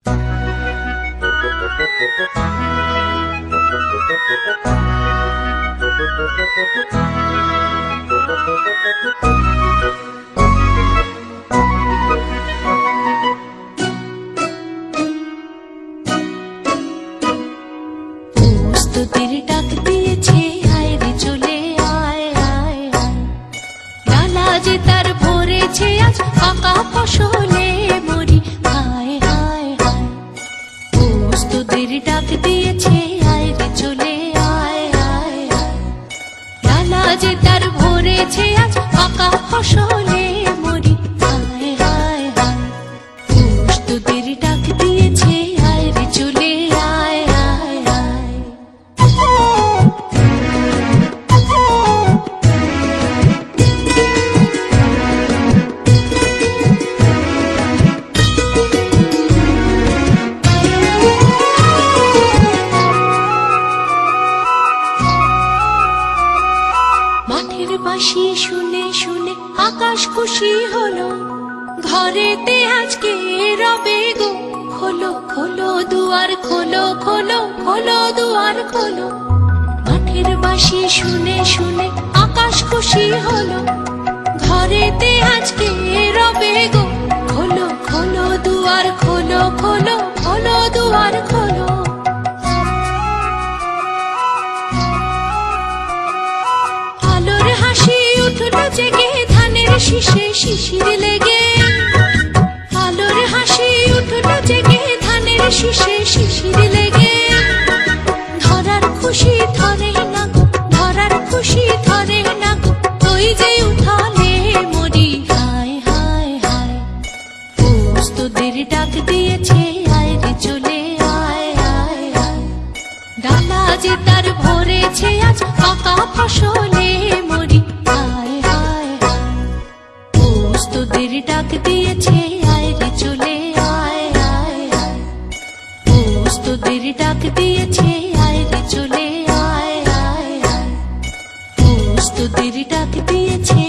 প্রস্তুতির ডাক দিয়েছে, আয় রে চলে আয় আয় আয়। ডালা যে তার ভরেছে আজ পাকা ফসলে মরি, হায় হায় হায়। প্রস্তুতির ডাক দিয়েছে, আয় রে চলে আয় আয় আয়। ডালা যে তার ভরেছে আজ পাকা ফসলে মরি, হায় হায় হায়। প্রস্তুতির ডাক দিয়েছে, আয় রে চলে আয় আয় আয়। মাঠের বাঁশি শুনে শুনে আকাশ খুশি হলো, ঘরেতে আজকে রবে গো। খোলো খোলো দুয়ার খোলো, খোলো খোলো দুয়ার খোলো। মাঠের বাঁশি শুনে শুনে আকাশ খুশি হলো, ঘরেতে আজকে রবে গো। খোলো খোলো দুয়ার খোলো, খোলো খোলো দুয়ার খোলো। আলোর হাসি উঠলো জেগে ধানের শীষে শিশির লেগে। আলোর হাসি উঠলো জেগে ধানের শীষে শিশির লেগে। ধরার খুশি ধরে না গো, ধরার খুশি ধরে না গো। ওই যে উঠালে মরি, হায় হায় হায়। প্রস্তুতির ডাক দিয়েছে, আয় রে চলে আয় আয় আয়। ডালা যে তার ভরেছে আজ পাকা ফসলে মরি, হায় হায় হায়। প্রস্তুতির ডাক দিয়েছে, আয় রে চলে আয় আয় আয়। প্রস্তুতির ডাক দিয়েছে, আয় রে চলে আয় আয় আয়। প্রস্তুতির ডাক দিয়েছে।